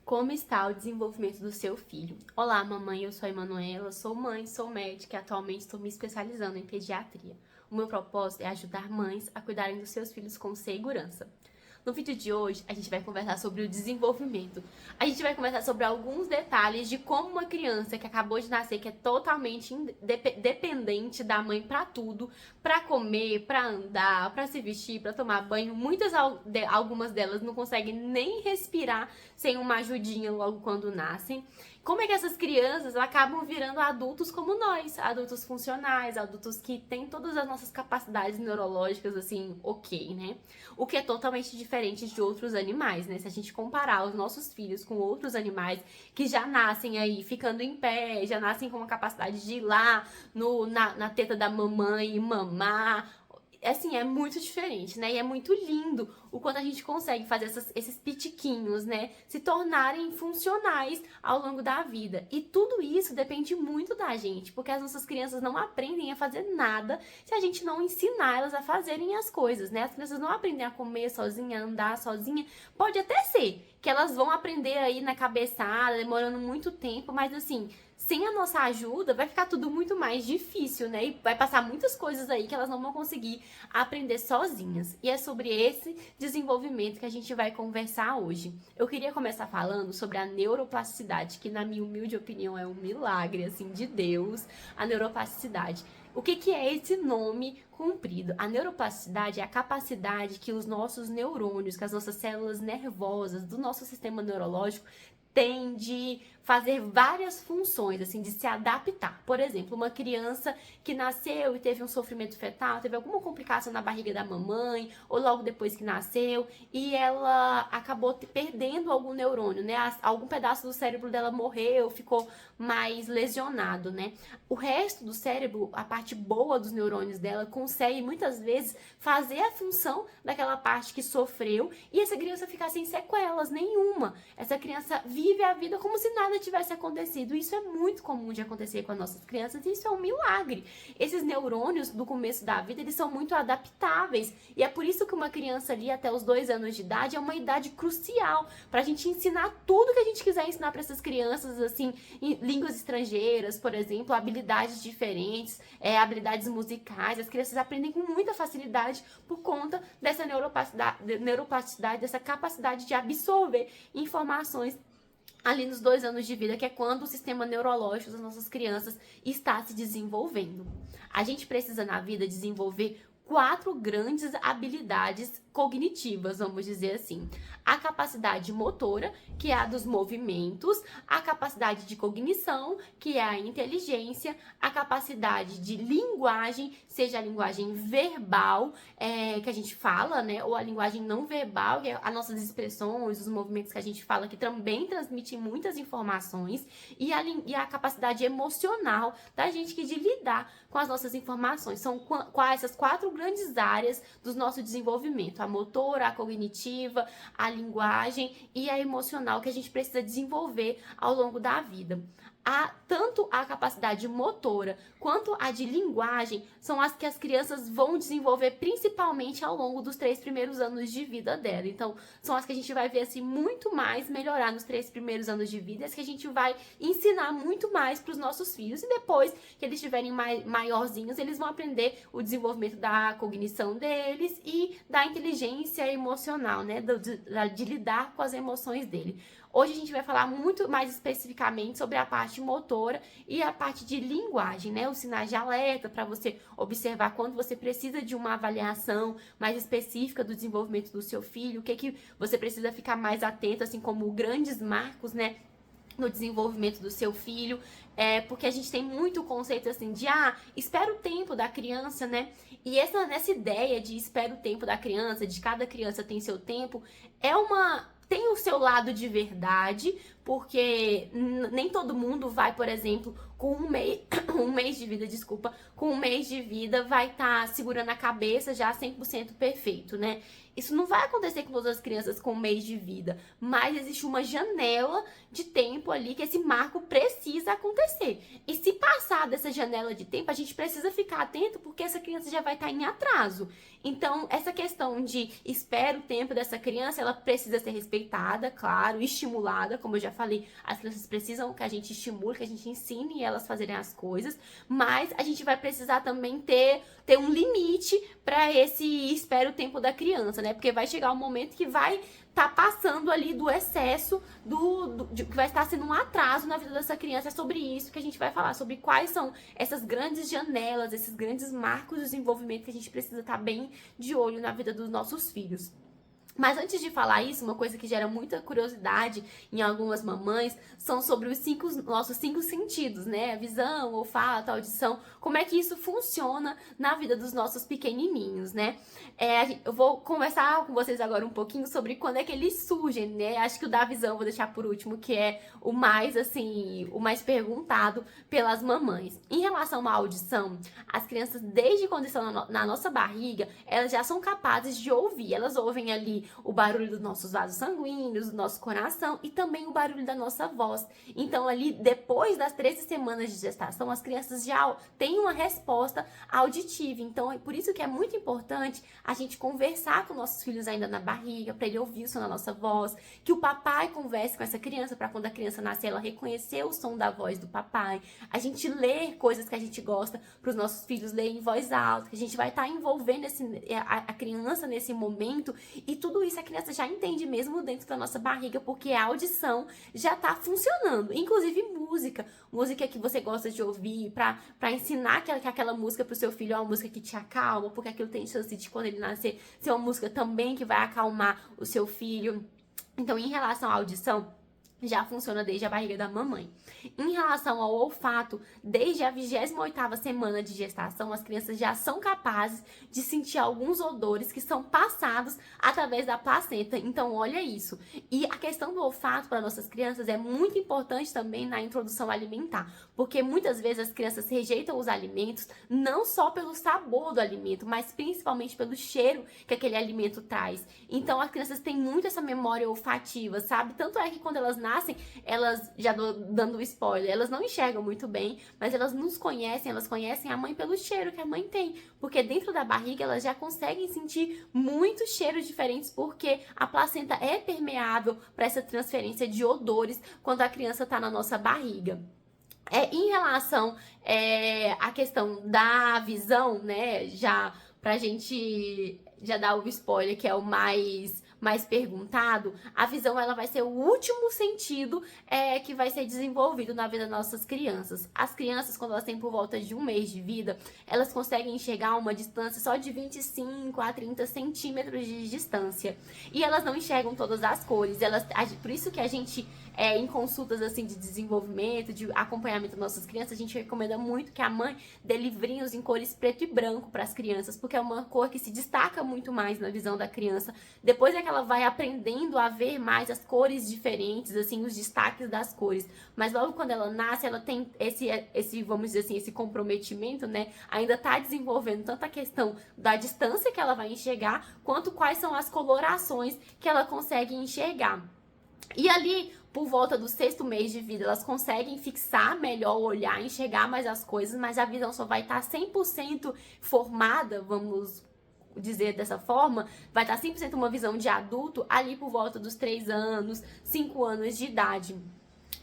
Como está o desenvolvimento do seu filho? Olá, mamãe, eu sou a Emanuela, sou mãe, sou médica e atualmente estou me especializando em pediatria. O meu propósito é ajudar mães a cuidarem dos seus filhos com segurança. No vídeo de hoje, a gente vai conversar sobre o desenvolvimento. A gente vai conversar sobre alguns detalhes de como uma criança que acabou de nascer, que é totalmente dependente da mãe para tudo, para comer, para andar, para se vestir, para tomar banho, algumas delas não conseguem nem respirar sem uma ajudinha logo quando nascem. Como é que essas crianças acabam virando adultos como nós, adultos funcionais, adultos que têm todas as nossas capacidades neurológicas, assim, ok, né? O que é totalmente diferente de outros animais, né? Se a gente comparar os nossos filhos com outros animais que já nascem aí ficando em pé, já nascem com uma capacidade de ir lá na teta da mamãe e mamar, assim, é muito diferente, né? E é muito lindo o quanto a gente consegue fazer esses pitiquinhos, né? Se tornarem funcionais ao longo da vida. E tudo isso depende muito da gente, porque as nossas crianças não aprendem a fazer nada se a gente não ensinar elas a fazerem as coisas, né? As crianças não aprendem a comer sozinha, a andar sozinha. Pode até ser que elas vão aprender aí na cabeçada, demorando muito tempo, mas assim, sem a nossa ajuda, vai ficar tudo muito mais difícil, né? E vai passar muitas coisas aí que elas não vão conseguir aprender sozinhas. E é sobre esse desenvolvimento que a gente vai conversar hoje. Eu queria começar falando sobre a neuroplasticidade, que na minha humilde opinião é um milagre, assim, de Deus, a neuroplasticidade. O que é esse nome comprido? A neuroplasticidade é a capacidade que os nossos neurônios, que as nossas células nervosas do nosso sistema neurológico tem de fazer várias funções, assim, de se adaptar. Por exemplo, uma criança que nasceu e teve um sofrimento fetal, teve alguma complicação na barriga da mamãe, ou logo depois que nasceu, e ela acabou perdendo algum neurônio, né? Algum pedaço do cérebro dela morreu, ficou mais lesionado, né? O resto do cérebro, a parte boa dos neurônios dela, consegue muitas vezes fazer a função daquela parte que sofreu, e essa criança fica sem sequelas nenhuma. Essa criança vive a vida como se nada tivesse acontecido. Isso é muito comum de acontecer com as nossas crianças e isso é um milagre. Esses neurônios do começo da vida, eles são muito adaptáveis e é por isso que uma criança ali até os 2 anos de idade é uma idade crucial para a gente ensinar tudo que a gente quiser ensinar para essas crianças, assim, em línguas estrangeiras, por exemplo, habilidades diferentes, habilidades musicais. As crianças aprendem com muita facilidade por conta dessa neuroplasticidade, dessa capacidade de absorver informações ali nos 2 anos de vida, que é quando o sistema neurológico das nossas crianças está se desenvolvendo. A gente precisa na vida desenvolver 4 grandes habilidades cognitivas, vamos dizer assim. A capacidade motora, que é a dos movimentos, a capacidade de cognição, que é a inteligência, a capacidade de linguagem, seja a linguagem verbal, que a gente fala, né, ou a linguagem não verbal, que é as nossas expressões, os movimentos que a gente fala, que também transmitem muitas informações, e a capacidade emocional da gente de lidar com as nossas informações. São essas 4 grandes áreas do nosso desenvolvimento: a motora, a cognitiva, a linguagem e a emocional, que a gente precisa desenvolver ao longo da vida. Tanto a capacidade motora quanto a de linguagem são as que as crianças vão desenvolver principalmente ao longo dos 3 primeiros anos de vida dela. Então, são as que a gente vai ver assim muito mais melhorar nos 3 primeiros anos de vida, as que a gente vai ensinar muito mais para os nossos filhos, e depois que eles estiverem maiorzinhos, eles vão aprender o desenvolvimento da cognição deles e da inteligência emocional, né, de lidar com as emoções dele. Hoje a gente vai falar muito mais especificamente sobre a parte motora e a parte de linguagem, né? Os sinais de alerta para você observar quando você precisa de uma avaliação mais específica do desenvolvimento do seu filho, o que você precisa ficar mais atento, assim como grandes marcos, né, no desenvolvimento do seu filho, porque a gente tem muito conceito assim de espera o tempo da criança, né? E nessa ideia de espera o tempo da criança, de cada criança tem seu tempo, tem o seu lado de verdade, porque nem todo mundo vai, por exemplo, com um mês de vida, com um mês de vida vai estar segurando a cabeça já 100% perfeito, né? Isso não vai acontecer com todas as crianças com um mês de vida, mas existe uma janela de tempo ali que esse marco precisa acontecer. E se passar dessa janela de tempo, a gente precisa ficar atento porque essa criança já vai estar em atraso. Então, essa questão de espera o tempo dessa criança, ela precisa ser respeitada, claro, estimulada, como eu já falei, as crianças precisam que a gente estimule, que a gente ensine elas a fazerem as coisas, mas a gente vai precisar também ter um limite para esse espera o tempo da criança, né? Porque vai chegar um momento que vai estar passando ali do excesso, que vai estar sendo um atraso na vida dessa criança. É sobre isso que a gente vai falar, sobre quais são essas grandes janelas, esses grandes marcos de desenvolvimento que a gente precisa estar bem de olho na vida dos nossos filhos. Mas antes de falar isso, uma coisa que gera muita curiosidade em algumas mamães são sobre os nossos 5 sentidos, né? A visão, olfato, audição, como é que isso funciona na vida dos nossos pequenininhos, né? Eu vou conversar com vocês agora um pouquinho sobre quando é que eles surgem, né? Acho que o da visão eu vou deixar por último, que é o mais, assim, o mais perguntado pelas mamães. Em relação à audição, as crianças, desde quando estão na nossa barriga, elas já são capazes de ouvir. Elas ouvem ali o barulho dos nossos vasos sanguíneos, do nosso coração e também o barulho da nossa voz. Então, ali, depois das 13 semanas de gestação, as crianças já têm uma resposta auditiva. Então, é por isso que é muito importante a gente conversar com nossos filhos ainda na barriga, para ele ouvir o som da nossa voz, que o papai converse com essa criança, para quando a criança nascer, ela reconhecer o som da voz do papai. A gente ler coisas que a gente gosta para os nossos filhos lerem em voz alta, que a gente vai estar envolvendo a criança nesse momento, e tudo isso a criança já entende mesmo dentro da nossa barriga, porque a audição já está funcionando. Inclusive música que você gosta de ouvir, para ensinar que aquela música para o seu filho é uma música que te acalma, porque aquilo tem chance de, quando ele nascer, ser uma música também que vai acalmar o seu filho. Então, em relação à audição, já funciona desde a barriga da mamãe. Em relação ao olfato, desde a 28ª semana de gestação, as crianças já são capazes de sentir alguns odores que são passados através da placenta. Então, olha isso. E a questão do olfato para nossas crianças é muito importante também na introdução alimentar, porque muitas vezes as crianças rejeitam os alimentos não só pelo sabor do alimento, mas principalmente pelo cheiro que aquele alimento traz. Então, as crianças têm muito essa memória olfativa, sabe? Tanto é que quando elas nascem, elas, já dando spoiler, elas não enxergam muito bem, mas elas elas conhecem a mãe pelo cheiro que a mãe tem, porque dentro da barriga elas já conseguem sentir muitos cheiros diferentes, porque a placenta é permeável para essa transferência de odores quando a criança está na nossa barriga. Em relação à questão da visão, né, já pra gente já dar o spoiler, que é o mais perguntado, a visão ela vai ser o último sentido que vai ser desenvolvido na vida das nossas crianças. As crianças, quando elas têm por volta de um mês de vida, elas conseguem enxergar uma distância só de 25 a 30 centímetros de distância. E elas não enxergam todas as cores. Por isso que a gente, em consultas assim de desenvolvimento, de acompanhamento das nossas crianças, a gente recomenda muito que a mãe dê livrinhos em cores preto e branco para as crianças, porque é uma cor que se destaca muito mais na visão da criança. Depois é que ela vai aprendendo a ver mais as cores diferentes, assim, os destaques das cores. Mas logo quando ela nasce, ela tem esse vamos dizer assim, esse comprometimento, né? Ainda tá desenvolvendo tanto a questão da distância que ela vai enxergar, quanto quais são as colorações que ela consegue enxergar. E ali, por volta do 6º mês de vida, elas conseguem fixar melhor o olhar, enxergar mais as coisas, mas a visão só vai estar 100% formada, vamos dizer dessa forma, vai estar 100% uma visão de adulto ali por volta dos 3 anos, 5 anos de idade.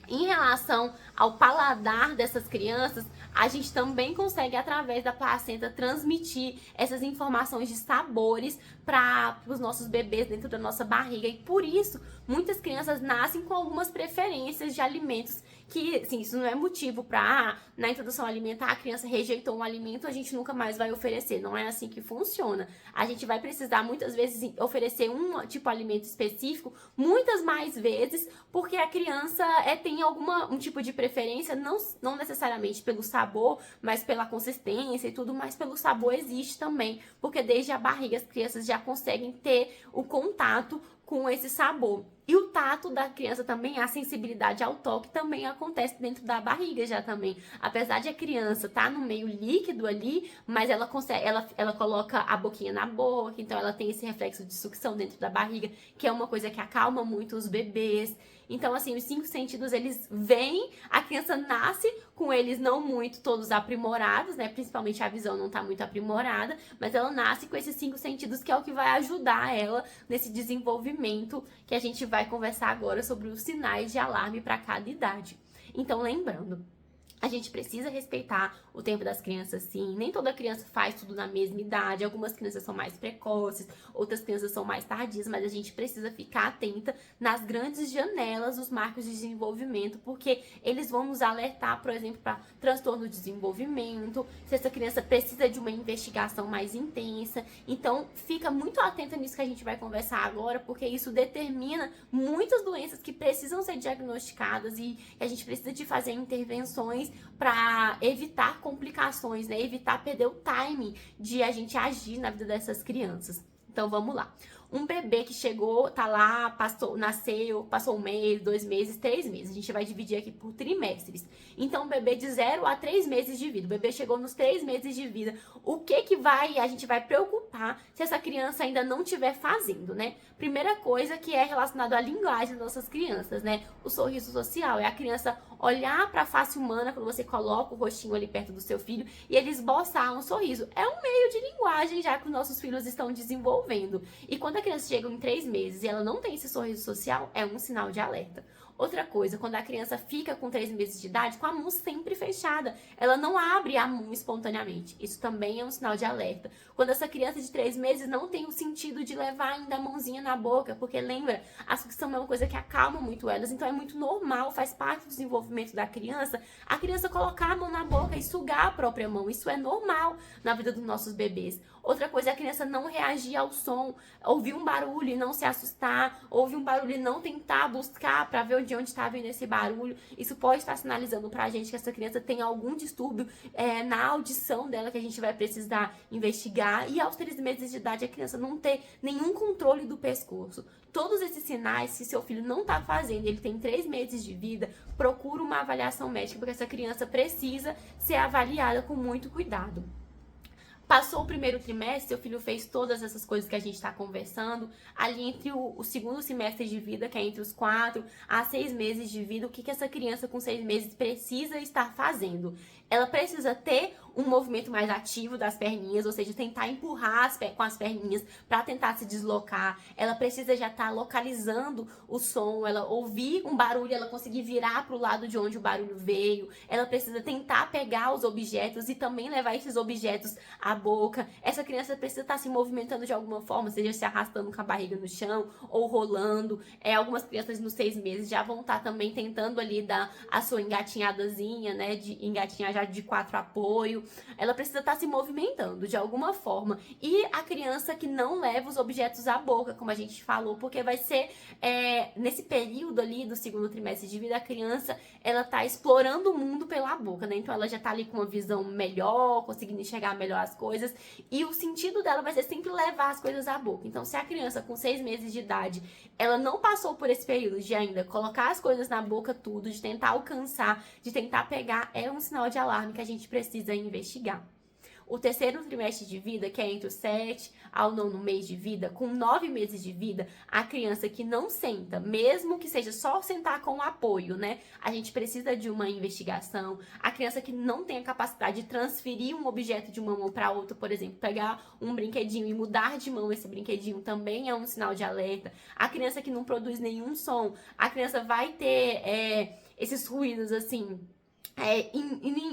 Em relação ao paladar dessas crianças, a gente também consegue, através da placenta, transmitir essas informações de sabores para os nossos bebês dentro da nossa barriga. E por isso, muitas crianças nascem com algumas preferências de alimentos que, assim, isso não é motivo para, na introdução alimentar, a criança rejeitou um alimento, a gente nunca mais vai oferecer. Não é assim que funciona. A gente vai precisar, muitas vezes, oferecer um tipo de alimento específico, muitas mais vezes, porque a criança tem um tipo de preferência, não necessariamente pelo sabor, mas pela consistência e tudo, mas pelo sabor existe também, porque desde a barriga as crianças já conseguem ter o contato com esse sabor. E o tato da criança também, a sensibilidade ao toque também acontece dentro da barriga já também. Apesar de a criança estar no meio líquido ali, mas ela consegue, ela coloca a boquinha na boca, então ela tem esse reflexo de sucção dentro da barriga, que é uma coisa que acalma muito os bebês. Então, assim, os 5 sentidos, eles vêm, a criança nasce com eles não muito todos aprimorados, né? Principalmente a visão não tá muito aprimorada, mas ela nasce com esses 5 sentidos, que é o que vai ajudar ela nesse desenvolvimento, que a gente vai conversar agora sobre os sinais de alarme para cada idade. Então, lembrando, a gente precisa respeitar o tempo das crianças, sim. Nem toda criança faz tudo na mesma idade. Algumas crianças são mais precoces, outras crianças são mais tardias, mas a gente precisa ficar atenta nas grandes janelas, os marcos de desenvolvimento, porque eles vão nos alertar, por exemplo, para transtorno de desenvolvimento, se essa criança precisa de uma investigação mais intensa. Então, fica muito atenta nisso que a gente vai conversar agora, porque isso determina muitas doenças que precisam ser diagnosticadas e a gente precisa de fazer intervenções para evitar complicações, né? Evitar perder o timing de a gente agir na vida dessas crianças. Então vamos lá. Um bebê que chegou, tá lá, nasceu, passou 1 mês, 2 meses, 3 meses. A gente vai dividir aqui por trimestres. Então, um bebê de 0 a 3 meses de vida. O bebê chegou nos 3 meses de vida. O que a gente vai preocupar se essa criança ainda não estiver fazendo, né? Primeira coisa que é relacionado à linguagem das nossas crianças, né? O sorriso social. É a criança olhar para a face humana quando você coloca o rostinho ali perto do seu filho e ele esboçar um sorriso. É um meio de linguagem já que os nossos filhos estão desenvolvendo. E quando a criança chega em 3 meses e ela não tem esse sorriso social, é um sinal de alerta. Outra coisa, quando a criança fica com 3 meses de idade, com a mão sempre fechada, ela não abre a mão espontaneamente. Isso também é um sinal de alerta. Quando essa criança de 3 meses não tem o sentido de levar ainda a mãozinha na boca, porque lembra, a sucção é uma coisa que acalma muito elas, então é muito normal, faz parte do desenvolvimento da criança, a criança colocar a mão na boca e sugar a própria mão. Isso é normal na vida dos nossos bebês. Outra coisa é a criança não reagir ao som, ouvir um barulho e não se assustar, ouvir um barulho e não tentar buscar para ver de onde está vindo esse barulho. Isso pode estar sinalizando para a gente que essa criança tem algum distúrbio na audição dela que a gente vai precisar investigar. E aos 3 meses de idade a criança não ter nenhum controle do pescoço. Todos esses sinais, se seu filho não está fazendo, ele tem 3 meses de vida, procura uma avaliação médica, porque essa criança precisa ser avaliada com muito cuidado. Passou o primeiro trimestre, seu filho fez todas essas coisas que a gente está conversando. Ali entre o segundo semestre de vida, que é entre os 4 a 6 meses de vida, o que essa criança com 6 meses precisa estar fazendo? Ela precisa ter um movimento mais ativo das perninhas, ou seja, tentar empurrar com as perninhas para tentar se deslocar. Ela precisa já estar localizando o som, ela ouvir um barulho, ela conseguir virar para o lado de onde o barulho veio. Ela precisa tentar pegar os objetos e também levar esses objetos à boca. Essa criança precisa estar se movimentando de alguma forma, seja se arrastando com a barriga no chão ou rolando. Algumas crianças nos 6 meses já vão estar também tentando ali dar a sua engatinhadazinha, né, de engatinhar já de 4 apoio. Ela precisa estar se movimentando de alguma forma. E a criança que não leva os objetos à boca, como a gente falou, porque vai ser nesse período ali do segundo trimestre de vida, a criança, ela tá explorando o mundo pela boca, né? Então ela já tá ali com uma visão melhor, conseguindo enxergar melhor as coisas, e o sentido dela vai ser sempre levar as coisas à boca. Então, se a criança com 6 meses de idade, ela não passou por esse período de ainda colocar as coisas na boca tudo, de tentar alcançar, de tentar pegar, é um sinal de alarme que a gente precisa investigar. O terceiro trimestre de vida, que é entre o 7 ao 9º mês de vida, com 9 meses de vida, a criança que não senta, mesmo que seja só sentar com apoio, né? A gente precisa de uma investigação. A criança que não tem a capacidade de transferir um objeto de uma mão para outra, por exemplo, pegar um brinquedinho e mudar de mão esse brinquedinho também é um sinal de alerta. A criança que não produz nenhum som, a criança vai ter esses ruídos assim,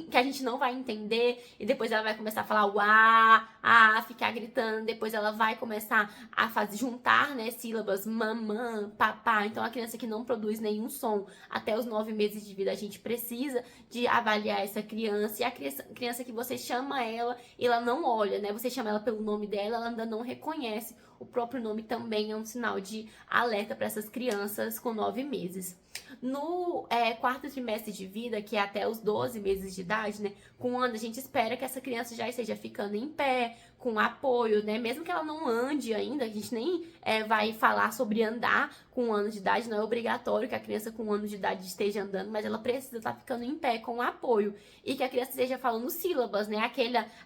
que a gente não vai entender, e depois ela vai começar a falar uá, ficar gritando, depois ela vai começar a juntar, né, sílabas, mamã, papá. Então a criança que não produz nenhum som até os 9 meses de vida, a gente precisa de avaliar essa criança. E a criança que você chama ela e ela não olha, né, você chama ela pelo nome dela, ela ainda não reconhece o próprio nome, também é um sinal de alerta para essas crianças com 9 meses. No quarto trimestre de vida, que é até os 12 meses de idade, né? Com um ano, a gente espera que essa criança já esteja ficando em pé, com apoio, né? Mesmo que ela não ande ainda, a gente nem vai falar sobre andar com um ano de idade, não é obrigatório que a criança com um ano de idade esteja andando, mas ela precisa estar ficando em pé com apoio. E que a criança esteja falando sílabas, né?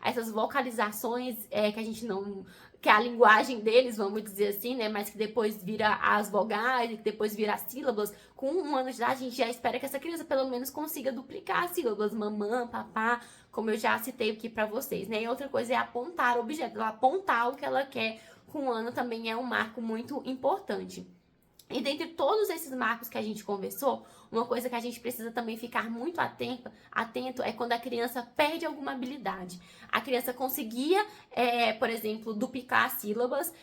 Essas vocalizações que a gente não... que é a linguagem deles, vamos dizer assim, né? Mas que depois vira as vogais, que depois vira as sílabas. Com um ano de idade, a gente já espera que essa criança pelo menos consiga duplicar as sílabas, mamã, papá, como eu já citei aqui pra vocês, né? E outra coisa é apontar o objeto, ela apontar o que ela quer com um ano também é um marco muito importante. E dentre todos esses marcos que a gente conversou, uma coisa que a gente precisa também ficar muito atento é quando a criança perde alguma habilidade. A criança conseguia, por exemplo, duplicar sílabas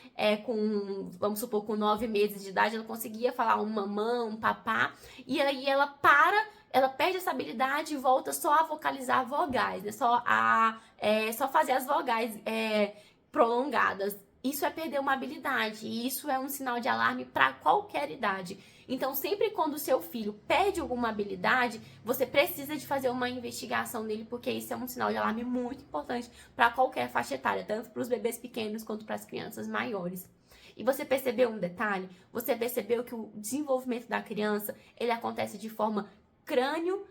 vamos supor, com 9 meses de idade, ela conseguia falar um mamã, um papá, e aí ela perde essa habilidade e volta só a vocalizar vogais, né? Só fazer as vogais prolongadas. Isso é perder uma habilidade e isso é um sinal de alarme para qualquer idade. Então, sempre quando o seu filho perde alguma habilidade, você precisa de fazer uma investigação nele, porque isso é um sinal de alarme muito importante para qualquer faixa etária, tanto para os bebês pequenos quanto para as crianças maiores. E você percebeu um detalhe? Você percebeu que o desenvolvimento da criança, ele acontece de forma crânio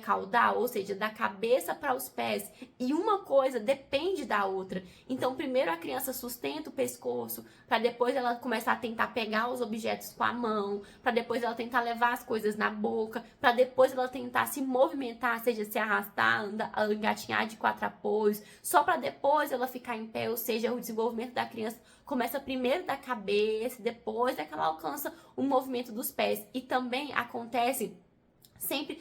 caudal, ou seja, da cabeça para os pés, e uma coisa depende da outra. Então, primeiro a criança sustenta o pescoço, para depois ela começar a tentar pegar os objetos com a mão, para depois ela tentar levar as coisas na boca, para depois ela tentar se movimentar, seja se arrastar, engatinhar de 4 apoios, só para depois ela ficar em pé, ou seja, o desenvolvimento da criança começa primeiro da cabeça, depois é que ela alcança o movimento dos pés. E também acontece sempre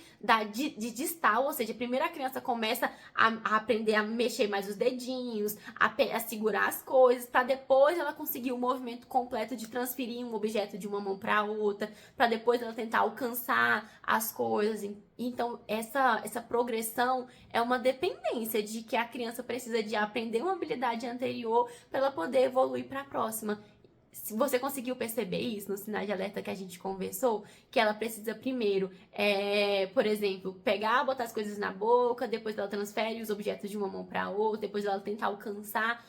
de distal, ou seja, primeiro a criança começa a aprender a mexer mais os dedinhos, a segurar as coisas, para depois ela conseguir o movimento completo de transferir um objeto de uma mão para outra, para depois ela tentar alcançar as coisas. Então, essa progressão é uma dependência de que a criança precisa de aprender uma habilidade anterior para ela poder evoluir para a próxima. Se você conseguiu perceber isso no sinal de alerta que a gente conversou, que ela precisa primeiro, por exemplo, pegar, botar as coisas na boca, depois ela transfere os objetos de uma mão para outra, depois ela tenta alcançar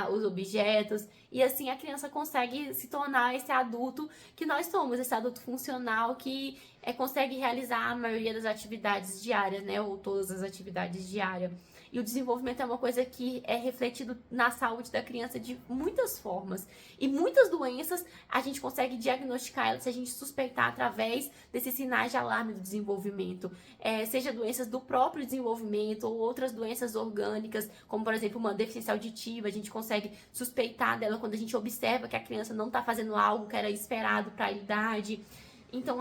os objetos, e assim a criança consegue se tornar esse adulto que nós somos, esse adulto funcional que consegue realizar a maioria das atividades diárias, né, ou todas as atividades diárias. E o desenvolvimento é uma coisa que é refletido na saúde da criança de muitas formas. E muitas doenças a gente consegue diagnosticar elas se a gente suspeitar através desses sinais de alarme do desenvolvimento. Seja doenças do próprio desenvolvimento ou outras doenças orgânicas, como por exemplo uma deficiência auditiva, a gente consegue suspeitar dela quando a gente observa que a criança não está fazendo algo que era esperado para a idade. Então,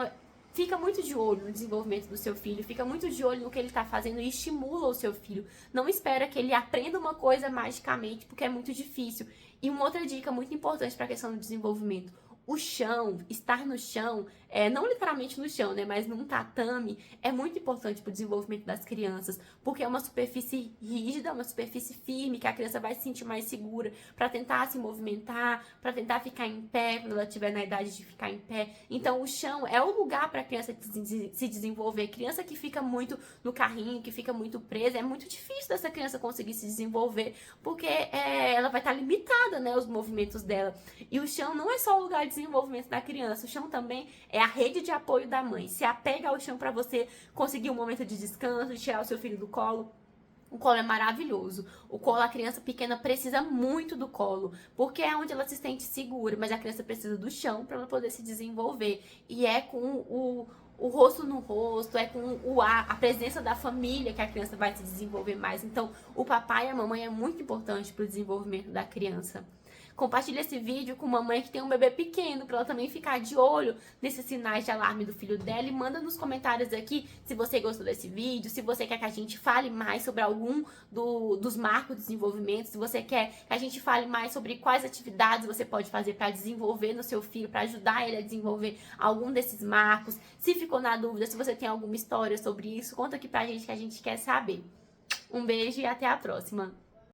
fica muito de olho no desenvolvimento do seu filho, fica muito de olho no que ele está fazendo e estimula o seu filho. Não espera que ele aprenda uma coisa magicamente, porque é muito difícil. E uma outra dica muito importante para a questão do desenvolvimento: o chão, estar no chão, não literalmente no chão, né, mas num tatame, é muito importante para o desenvolvimento das crianças, porque é uma superfície rígida, uma superfície firme, que a criança vai se sentir mais segura para tentar se movimentar, para tentar ficar em pé quando ela estiver na idade de ficar em pé. Então, o chão é o lugar para a criança se desenvolver. Criança que fica muito no carrinho, que fica muito presa, é muito difícil dessa criança conseguir se desenvolver, porque ela vai estar limitada, né, os movimentos dela. E o chão não é só o lugar de desenvolvimento da criança, o chão também é a rede de apoio da mãe. Se apega ao chão para você conseguir um momento de descanso, de tirar o seu filho do colo. O colo é maravilhoso. O colo, a criança pequena precisa muito do colo, porque é onde ela se sente segura, mas a criança precisa do chão para ela poder se desenvolver. E é com o rosto no rosto, é com a presença da família que a criança vai se desenvolver mais. Então, o papai e a mamãe é muito importante para o desenvolvimento da criança. Compartilha esse vídeo com uma mãe que tem um bebê pequeno, para ela também ficar de olho nesses sinais de alarme do filho dela. E manda nos comentários aqui se você gostou desse vídeo, se você quer que a gente fale mais sobre algum dos marcos de desenvolvimento, se você quer que a gente fale mais sobre quais atividades você pode fazer para desenvolver no seu filho, para ajudar ele a desenvolver algum desses marcos. Se ficou na dúvida, se você tem alguma história sobre isso, conta aqui pra gente que a gente quer saber. Um beijo e até a próxima!